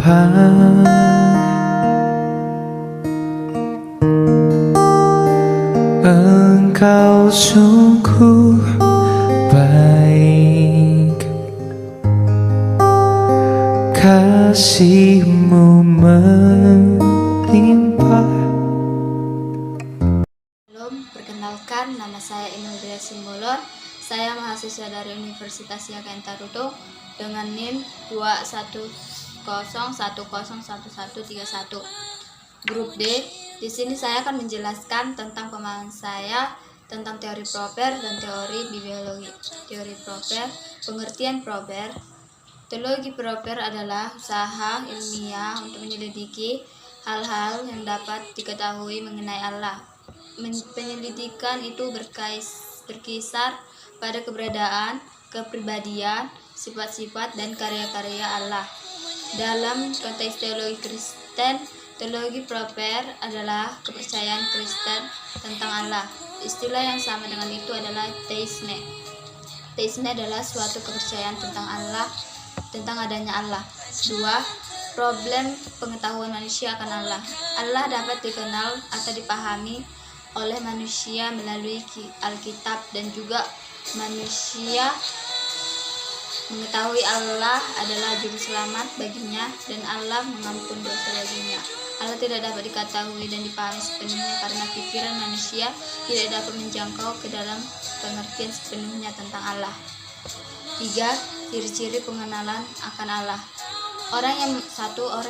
mengapa engkau sungguh baik, kasihmu melimpah. Perkenalkan, nama saya Inul Simbolon. Saya mahasiswa dari Universitas Yakan Taruto dengan NIM 210101131. Grup D. Di sini saya akan menjelaskan tentang pemahaman saya tentang teori proper dan teori biologi. Teori proper, pengertian proper. Teologi proper adalah usaha ilmiah untuk menyelidiki hal-hal yang dapat diketahui mengenai Allah. Penyelidikan itu berkisar pada keberadaan, kepribadian, sifat-sifat, dan karya-karya Allah. Dalam konteks teologi Kristen, teologi proper adalah kepercayaan Kristen tentang Allah. Istilah yang sama dengan itu adalah teisme. Teisme adalah suatu kepercayaan tentang Allah, tentang adanya Allah. 2. Problem pengetahuan manusia akan Allah. Allah dapat dikenal atau dipahami oleh manusia melalui Alkitab, dan juga manusia mengetahui Allah adalah juru selamat baginya dan Allah mengampun dosa baginya. Allah tidak dapat diketahui dan dipahami sepenuhnya karena pikiran manusia tidak dapat menjangkau ke dalam pengertian sepenuhnya tentang Allah. 3. Ciri-ciri pengenalan akan Allah. Orang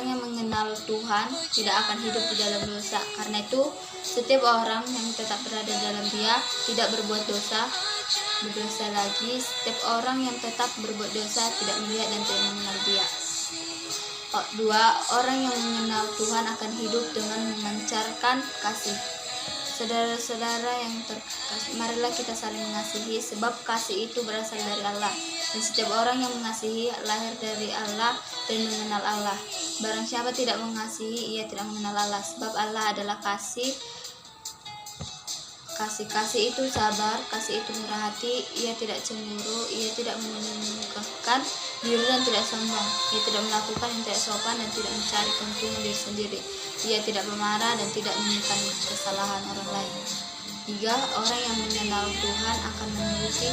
yang mengenal Tuhan tidak akan hidup di dalam dosa. Karena itu, setiap orang yang tetap berada dalam Dia tidak berbuat berdosa lagi. Setiap orang yang tetap berbuat dosa tidak melihat dan tidak mengenal Dia. 2. Orang yang mengenal Tuhan akan hidup dengan memancarkan kasih. Saudara-saudara yang terkasih, marilah kita saling mengasihi, sebab kasih itu berasal dari Allah. Dan setiap orang yang mengasihi lahir dari Allah dan mengenal Allah. Barang siapa tidak mengasihi, ia tidak mengenal Allah, sebab Allah adalah kasih. Kasih itu sabar, kasih itu murah hati, ia tidak cemburu, ia tidak meninggalkan diri dan tidak sombong, ia tidak melakukan yang tidak sopan dan tidak mencari keuntungan diri sendiri, ia tidak pemarah dan tidak menemukan kesalahan orang lain. 3. Orang yang mengenal Tuhan akan menuruti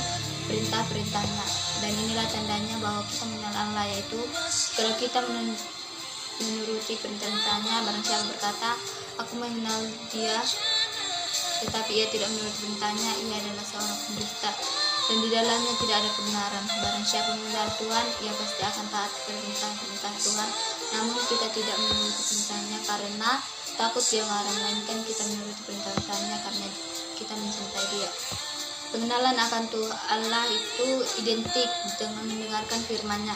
perintah-perintahnya, dan inilah tandanya bahwa kita mengenal Allah, yaitu kalau kita menuruti perintah-perintahnya. Barang siapa berkata, aku mengenal Dia, tetapi ia tidak menuruti perintahnya, ia adalah seorang pendusta, dan di dalamnya tidak ada kebenaran. Barang siapa mengenal Tuhan, ia pasti akan taat kepada perintah-perintah Tuhan. Namun kita tidak menuruti perintahnya karena takut Dia marah, melainkan kita menuruti perintah-perintahnya karena kita mencintai Dia. Pengenalan akan Tuhan Allah itu identik dengan mendengarkan firman-Nya.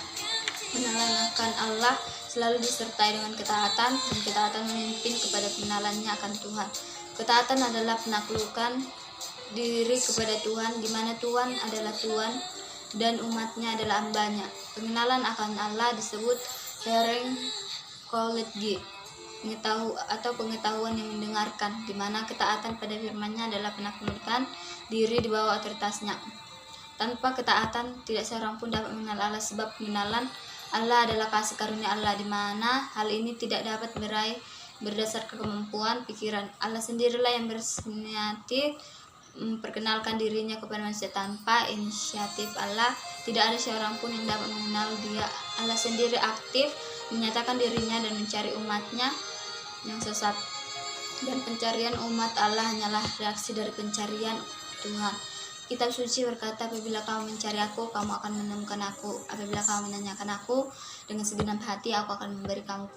Pengenalan akan Allah selalu disertai dengan ketaatan, dan ketaatan memimpin kepada pengenalannya akan Tuhan. Ketaatan adalah penaklukan diri kepada Tuhan, di mana Tuhan adalah Tuhan dan umatnya adalah hambanya. Pengenalan akan Allah disebut hearing knowledge, pengetahuan yang mendengarkan, di mana ketaatan pada firman-Nya adalah penaklukan diri di bawah otoritasnya. Tanpa ketaatan, tidak seorang pun dapat mengenal Allah, sebab pengenalan Allah adalah kasih karunia Allah, di mana hal ini tidak dapat meraih berdasarkan kemampuan pikiran. Allah sendirilah yang berinisiatif memperkenalkan dirinya kepada manusia. Tanpa inisiatif Allah, tidak ada seorang pun yang dapat mengenal Dia. Allah sendiri aktif menyatakan dirinya dan mencari umatnya yang sesat. Dan pencarian umat Allah hanyalah reaksi dari pencarian Tuhan. Kitab suci berkata, apabila kamu mencari aku, kamu akan menemukan aku. Apabila kamu menanyakan aku dengan segenap hati, aku akan memberi kamu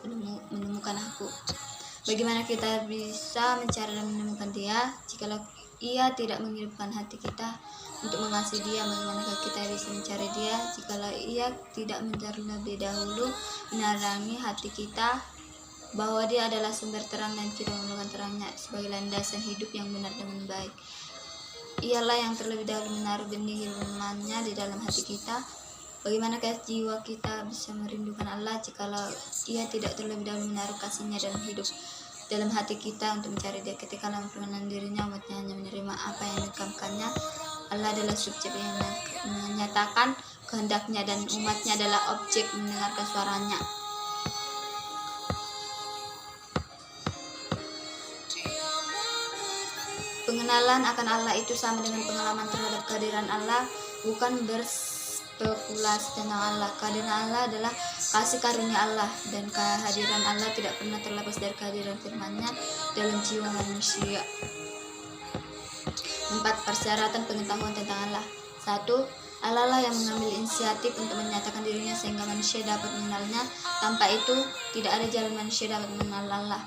menemukan aku. Bagaimana kita bisa mencari dan menemukan Dia jikalau Ia tidak menghidupkan hati kita untuk mengasihi Dia? Bagaimana kita bisa mencari Dia jikalau Ia tidak terlebih dahulu menerangi hati kita bahwa Dia adalah sumber terang dan kita memerlukan terangnya sebagai landasan hidup yang benar dengan baik. Ialah yang terlebih dahulu menaruh benih firman-Nya di dalam hati kita. Bagaimana jiwa kita bisa merindukan Allah jikalau Ia tidak terlebih dahulu menaruh kasih-Nya dalam hidup dalam hati kita untuk mencari Dia? Ketika dalam perkenanan dirinya, umatnya hanya menerima apa yang dikamkannya. Allah adalah subjek yang menyatakan kehendaknya, dan umatnya adalah objek mendengarkan suaranya. Pengenalan akan Allah itu sama dengan pengalaman terhadap kehadiran Allah, bukan berspekulasi tentang Allah. Kehadiran Allah adalah kasih karunia Allah, dan kehadiran Allah tidak pernah terlepas dari kehadiran firman-Nya dalam jiwa manusia. 4. Persyaratan pengetahuan tentang Allah. 1. Allah lah yang mengambil inisiatif untuk menyatakan dirinya sehingga manusia dapat mengenalnya. Tanpa itu, tidak ada jalan manusia dapat mengenal Allah.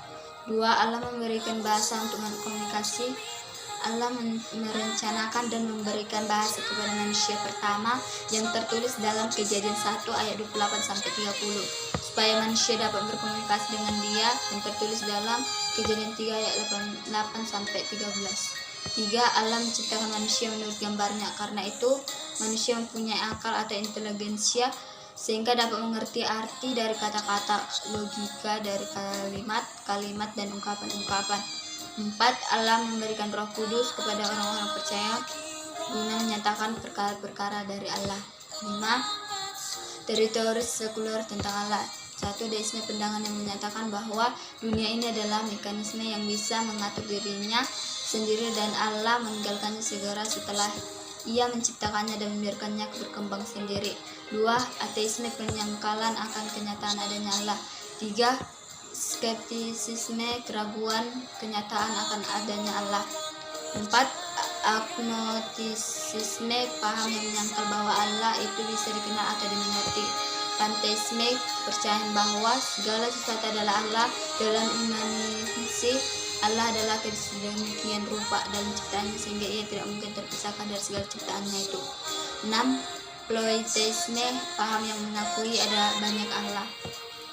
2. Allah memberikan bahasa untuk berkomunikasi. Allah merencanakan dan memberikan bahasa kepada manusia pertama yang tertulis dalam Kejadian 1 ayat 28-30 supaya manusia dapat berkomunikasi dengan Dia, yang tertulis dalam Kejadian 3 ayat 8-13. 3. Allah menciptakan manusia menurut gambarnya. Karena itu manusia mempunyai akal atau inteligensia sehingga dapat mengerti arti dari kata-kata, logika dari kalimat, dan ungkapan-ungkapan. 4. Allah memberikan Roh Kudus kepada orang-orang percaya guna menyatakan perkara-perkara dari Allah. 5. Teritori sekuler tentang Allah. 1. Deisme pandangan yang menyatakan bahwa dunia ini adalah mekanisme yang bisa mengatur dirinya sendiri dan Allah meninggalkannya segera setelah Ia menciptakannya dan membiarkannya berkembang sendiri. 2. Ateisme penyangkalan akan kenyataan adanya Allah. 3. Skeptisisme keraguan kenyataan akan adanya Allah. 4. Agnostisisme paham yang menyangkal bahwa Allah itu bisa dikenal atau dimengerti. Panteisme kepercayaan bahwa segala sesuatu adalah Allah. Dalam imanisi Allah adalah sedemikian rupa dalam ciptaannya sehingga Ia tidak mungkin terpisahkan dari segala ciptaannya itu. 6. Ploiteisme paham yang mengakui ada banyak Allah.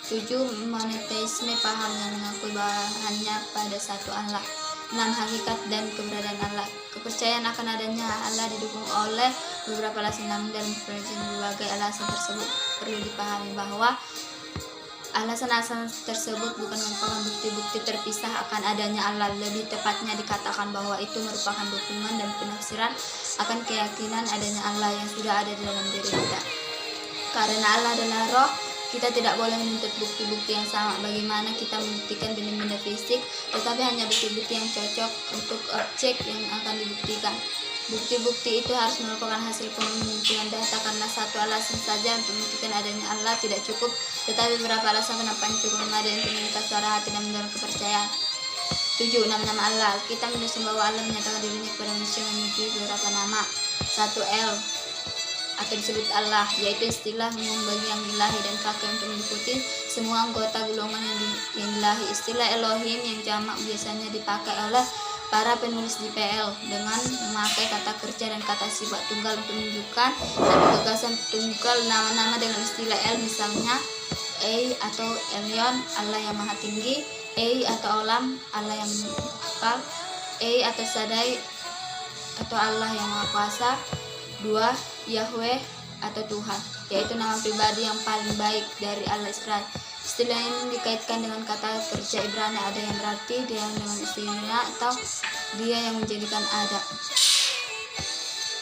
7. Monoteisme paham yang mengakui bahwa hanya pada satu Allah. 6. Hakikat dan keberadaan Allah. Kepercayaan akan adanya Allah didukung oleh beberapa alasan, namun dalam berbagai alasan tersebut perlu dipahami bahwa alasan-alasan tersebut bukan merupakan bukti-bukti terpisah akan adanya Allah. Lebih tepatnya dikatakan bahwa itu merupakan dukungan dan penafsiran akan keyakinan adanya Allah yang sudah ada di dalam diri kita. Karena Allah adalah roh, kita tidak boleh menuntut bukti-bukti yang sama. Bagaimana kita membuktikan benda-benda fisik, tetapi hanya bukti-bukti yang cocok untuk objek yang akan dibuktikan. Bukti-bukti itu harus merupakan hasil pengumpulan data, karena satu alasan saja untuk membuktikan adanya Allah tidak cukup, tetapi beberapa alasan kenapa itu cukup memadai untuk meminta suara hati dan mendorong kepercayaan. 7. Nama-nama Allah. Kita menulis bahwa Allah menyatakan dirinya kepada manusia memiliki beberapa nama. 1. El atau disebut Allah, yaitu istilah umum bagi yang ilahi dan pakai untuk meliputi semua anggota golongan yang ilahi. Istilah Elohim yang jamak biasanya dipakai oleh para penulis di PL dengan memakai kata kerja dan kata sifat tunggal untuk menunjukkan satu gagasan tunggal. Nama-nama dengan istilah El misalnya A atau Elyon, Allah yang maha tinggi; A atau Olam, Allah yang akal; A atau Sadai atau Allah yang maha kuasa. 2. Yahweh atau Tuhan, yaitu nama pribadi yang paling baik dari Allah Israel. Istilah ini dikaitkan dengan kata kerja Ibrani ada yang berarti dia dengan istrinya atau dia yang menjadikan ada.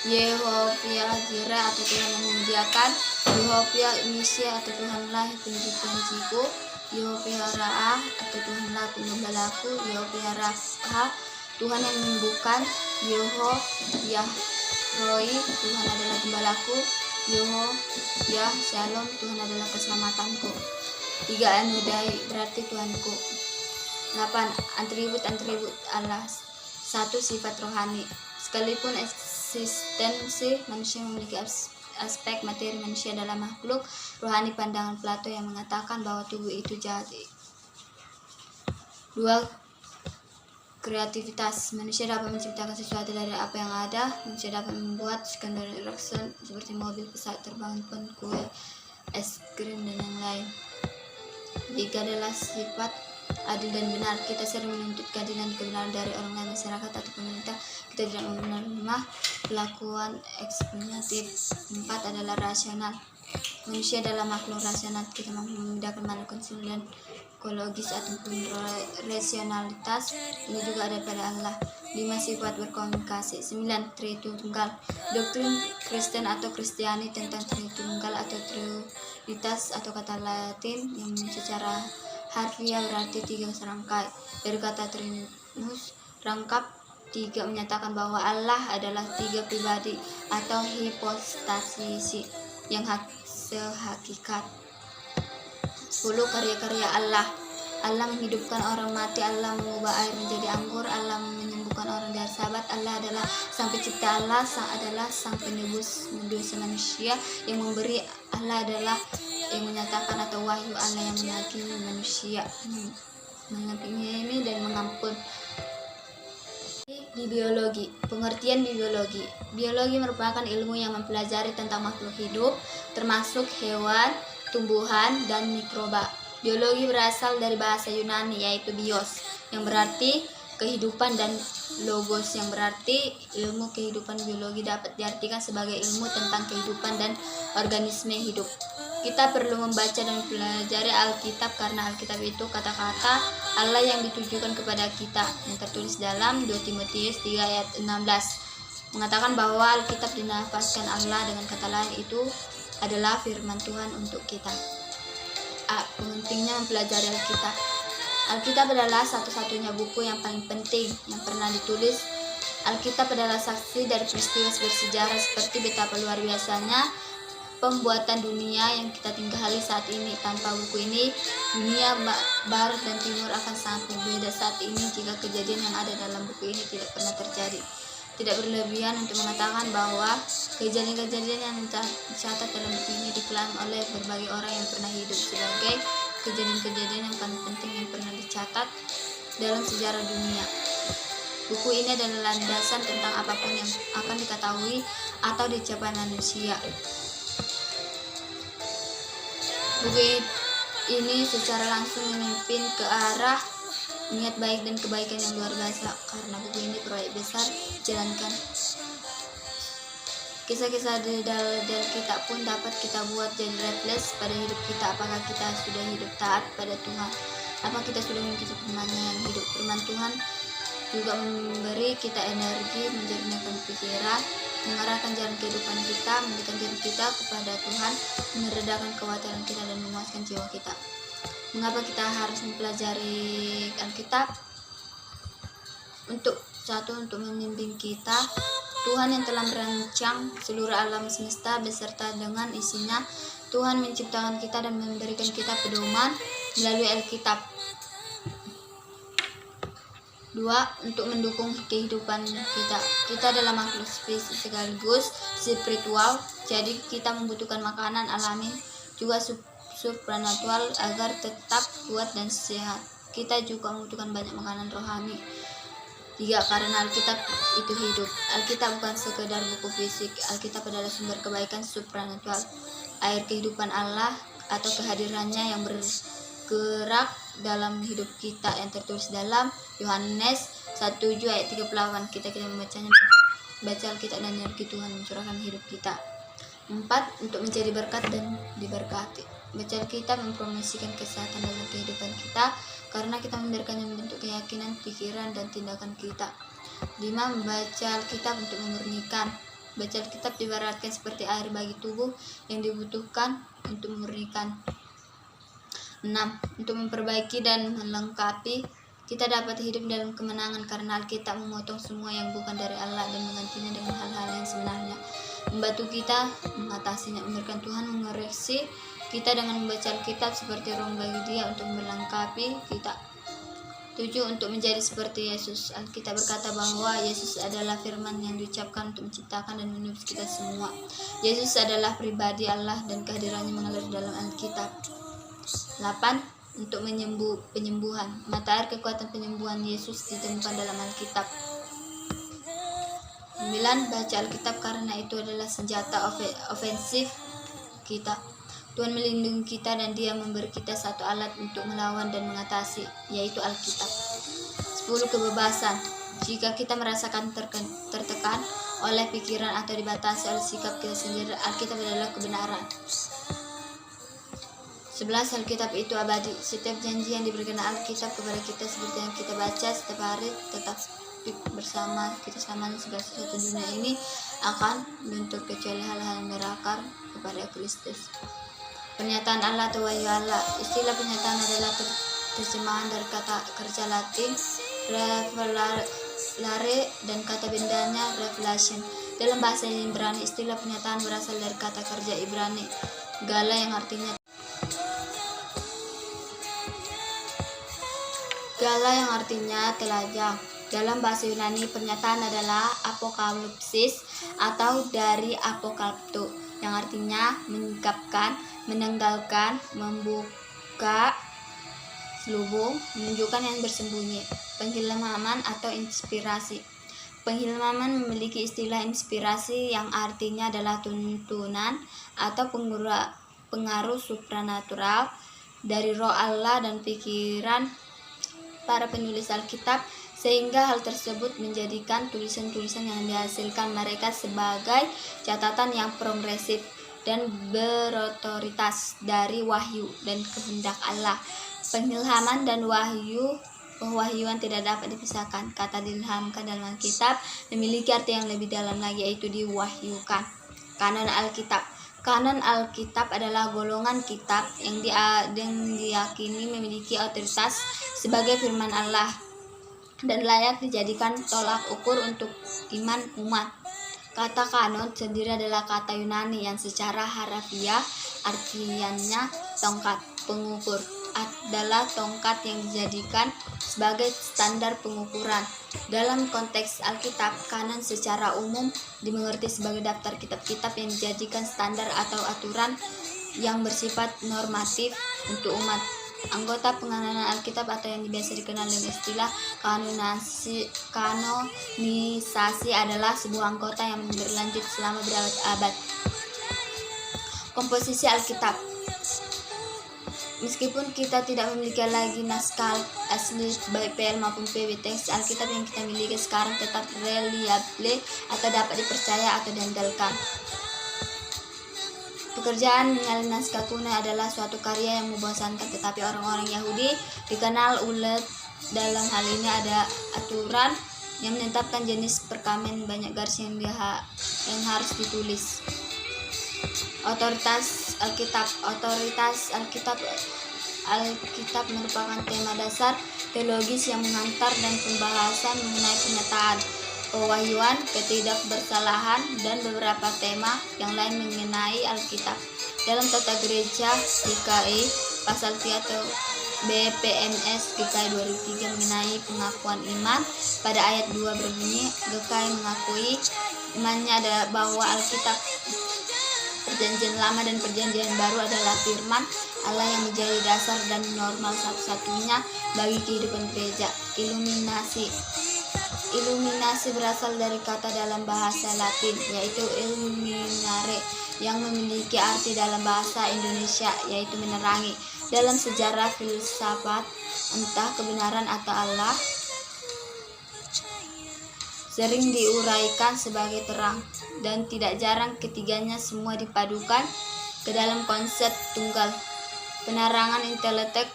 Yehovah Jireh atau Tuhan yang menyediakan. Yehovah Nissi atau Tuhanlah penjiku. Yehovah Ra'ah atau Tuhanlah penggembalaku. Yehovah Rafa, Tuhan yang menyembuhkan. Yehovah Roi, Tuhan adalah gembalaku. Yehovah Shalom, Tuhan adalah keselamatanku. 3. Anudai berarti Tuhanku. 8. Atribut Allah. 1. Sifat rohani. Sekalipun eksistensi manusia memiliki aspek materi, manusia adalah makhluk rohani. Pandangan Plato yang mengatakan bahwa tubuh itu jahat. 2. Kreativitas. Manusia dapat menciptakan sesuatu dari apa yang ada. Manusia dapat membuat skandal raksan seperti mobil, pesawat terbang, pun kue, es krim, dan yang lain. 3 adalah sifat adil dan benar. Kita sering menuntut keadilan dan kebenaran dari orang lain, masyarakat, atau pemerintah. Kita tidak menerima perlakuan eksploitatif. 4 adalah rasional. Manusia adalah makhluk rasional. Kita mampu membedakan mana konsul dan ekologis ataupun rasionalitas. Ini juga ada pada Allah. 5. Sifat berkomunikasi. 9. Tritunggal. Doktrin Kristen atau Kristiani tentang Tritunggal atau Trinitas atau kata Latin yang secara harfiah berarti 3 serangkai. Dari kata Trinus, rangkap 3 menyatakan bahwa Allah adalah 3 pribadi atau hipostasis yang sehakikat. 10 karya-karya Allah. Allah menghidupkan orang mati, Allah mengubah air menjadi anggur, Allah menyembuhkan orang dari sabat. Allah adalah sang pencipta, Allah adalah sang penebus dosa manusia yang memberi. Allah adalah yang menyatakan atau wahyu, Allah yang menghakimi manusia, mengampuni dan mengampun. Di biologi, pengertian biologi. Biologi merupakan ilmu yang mempelajari tentang makhluk hidup, termasuk hewan, tumbuhan, dan mikroba. Biologi berasal dari bahasa Yunani yaitu bios, yang berarti kehidupan, dan logos yang berarti ilmu kehidupan. Biologi dapat diartikan sebagai ilmu tentang kehidupan dan organisme hidup. Kita perlu membaca dan mempelajari Alkitab karena Alkitab itu kata-kata Allah yang ditujukan kepada kita, yang tertulis dalam 2 Timotius 3 ayat 16 mengatakan bahwa Alkitab dinafaskan Allah, dengan kata lain itu adalah firman Tuhan untuk kita. Pentingnya mempelajari Alkitab. Alkitab adalah satu-satunya buku yang paling penting yang pernah ditulis. Alkitab adalah saksi dari peristiwa bersejarah seperti betapa luar biasanya pembuatan dunia yang kita tinggali saat ini. Tanpa buku ini, dunia barat dan timur akan sangat berbeda saat ini jika kejadian yang ada dalam buku ini tidak pernah terjadi. Tidak berlebihan untuk mengatakan bahwa kejadian-kejadian yang dicatat dalam buku ini diklaim oleh berbagai orang yang pernah hidup sebagai kejadian-kejadian yang paling penting yang pernah dicatat dalam sejarah dunia. Buku ini adalah landasan tentang apapun yang akan diketahui atau dicapai manusia. Buku ini secara langsung memimpin ke arah niat baik dan kebaikan yang luar biasa, karena buku ini proyek besar dijalankan. Kisah-kisah di dalam kita pun dapat kita buat jadi refleks pada hidup kita. Apakah kita sudah hidup taat pada Tuhan? Apa kita sudah mengikuti firman-Nya yang hidup? Firman Tuhan juga memberi kita energi, menjernihkan pikiran, mengarahkan jalan kehidupan kita, mendekatkan diri kita kepada Tuhan, meredakan kekhawatiran kita, dan memuaskan jiwa kita. Mengapa kita harus mempelajari Alkitab? Untuk membimbing kita. Tuhan yang telah merancang seluruh alam semesta beserta dengan isinya. Tuhan menciptakan kita dan memberikan kita pedoman melalui Alkitab. 2. Untuk mendukung kehidupan kita. Kita adalah makhluk spesies sekaligus spiritual, jadi kita membutuhkan makanan alami juga supranatural agar tetap kuat dan sehat. Kita juga membutuhkan banyak makanan rohani. 3. Karena Alkitab itu hidup. Alkitab bukan sekedar buku fisik. Alkitab adalah sumber kebaikan supranatural, air kehidupan Allah atau kehadirannya yang bergerak dalam hidup kita, yang tertulis dalam Yohanes 1:7 ayat 38. Kita membacanya, baca Alkitab dan energi Tuhan mencurahkan hidup kita. 4. Untuk menjadi berkat dan diberkati. Baca Alkitab mempromosikan kesehatan dalam kehidupan kita karena kita membiarkannya membentuk keyakinan, pikiran, dan tindakan kita. 5. Membaca Alkitab untuk memurnikan. Baca Alkitab diibaratkan seperti air bagi tubuh yang dibutuhkan untuk memurnikan. 6. Untuk memperbaiki dan melengkapi. Kita dapat hidup dalam kemenangan karena Alkitab memotong semua yang bukan dari Allah dan menggantinya dengan hal-hal yang sebenarnya, membantu kita mengatasinya. Memberikan Tuhan mengoreksi kita dengan membaca Alkitab seperti roh bagi Dia untuk melengkapi kita. 7. Untuk menjadi seperti Yesus. Alkitab berkata bahwa Yesus adalah firman yang diucapkan untuk menciptakan dan menebus kita semua. Yesus adalah pribadi Allah dan kehadirannya mengalir dalam Alkitab. 8. Untuk penyembuhan. Mata air kekuatan penyembuhan Yesus ditemukan dalam Alkitab. 9. Baca Alkitab karena itu adalah senjata ofensif kita. Tuhan melindungi kita dan Dia memberi kita satu alat untuk melawan dan mengatasi, yaitu Alkitab. 10. Kebebasan. Jika kita merasakan tertekan oleh pikiran atau dibatasi oleh sikap kita sendiri, Alkitab adalah kebenaran. 11. Alkitab itu abadi. Setiap janji yang diberikan Alkitab kepada kita seperti yang kita baca setiap hari tetap bersama kita selamanya. Segala sesuatu dunia ini akan luntur kecuali hal-hal yang berakar kepada Kristus. Pernyataan Allah atau wahyu Allah. Istilah pernyataan adalah terjemahan dari kata kerja Latin lare, dan kata bendanya revelation. Dalam bahasa Ibrani, istilah pernyataan berasal dari kata kerja Ibrani gala yang artinya telanjang. Dalam bahasa Yunani, pernyataan adalah apokalipsis atau dari apokalipto, yang artinya menyingkapkan, menanggalkan, membuka selubung, menunjukkan yang bersembunyi. Penghilmanan atau inspirasi. Penghilmanan memiliki istilah inspirasi yang artinya adalah tuntunan atau pengaruh supranatural dari roh Allah dan pikiran para penulis Alkitab, sehingga hal tersebut menjadikan tulisan-tulisan yang dihasilkan mereka sebagai catatan yang progresif dan berotoritas dari wahyu dan kehendak Allah. Pengilhaman dan pewahyuan tidak dapat dipisahkan. Kata diilhamkan dalam Alkitab memiliki arti yang lebih dalam lagi, yaitu diwahyukan. Kanon Alkitab. Kanon Alkitab adalah golongan kitab yang diyakini memiliki otoritas sebagai firman Allah dan layak dijadikan tolak ukur untuk iman umat. Kata kanon sendiri adalah kata Yunani yang secara harafiah artiannya tongkat pengukur, adalah tongkat yang dijadikan sebagai standar pengukuran. Dalam konteks Alkitab, kanon secara umum dimengerti sebagai daftar kitab-kitab yang dijadikan standar atau aturan yang bersifat normatif untuk umat. Anggota penganonan Alkitab atau yang biasa dikenal dengan istilah kanonisasi adalah sebuah anggota yang berlanjut selama berabad-abad. Komposisi Alkitab. Meskipun kita tidak memiliki lagi naskah asli baik PL maupun PB, teks Alkitab yang kita miliki sekarang tetap reliable atau dapat dipercaya atau diandalkan. Pekerjaan menyalin naskah kuno adalah suatu karya yang membosankan, tetapi orang-orang Yahudi dikenal ulet. Dalam hal ini ada aturan yang menetapkan jenis perkamen banyak garis yang harus ditulis. Otoritas Alkitab. Alkitab merupakan tema dasar teologis yang mengantar dan pembahasan mengenai kenyataan, pewahyuan, ketidakbersalahan, dan beberapa tema yang lain mengenai Alkitab. Dalam tata gereja GKI pasal 3 atau BPMS GKI 2003 mengenai pengakuan iman, pada ayat 2 berbunyi, GKI mengakui imannya adalah bahwa Alkitab Perjanjian Lama dan Perjanjian Baru adalah firman Allah yang menjadi dasar dan normal satu-satunya bagi kehidupan gereja. Iluminasi berasal dari kata dalam bahasa Latin, yaitu illuminare, yang memiliki arti dalam bahasa Indonesia, yaitu menerangi. Dalam sejarah filsafat, entah kebenaran atau Allah sering diuraikan sebagai terang, dan tidak jarang ketiganya semua dipadukan ke dalam konsep tunggal. Penerangan intelek,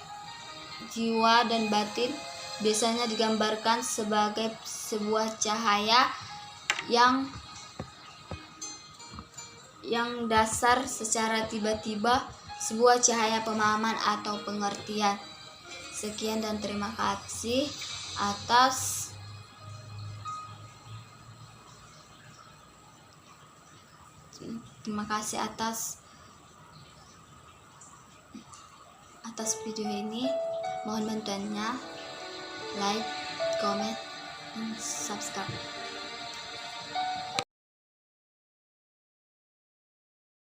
jiwa, dan batin biasanya digambarkan sebagai sebuah cahaya yang dasar secara tiba-tiba, sebuah cahaya pemahaman atau pengertian. Sekian dan terima kasih atas video ini. Mohon bantuannya, like, comment, dan subscribe.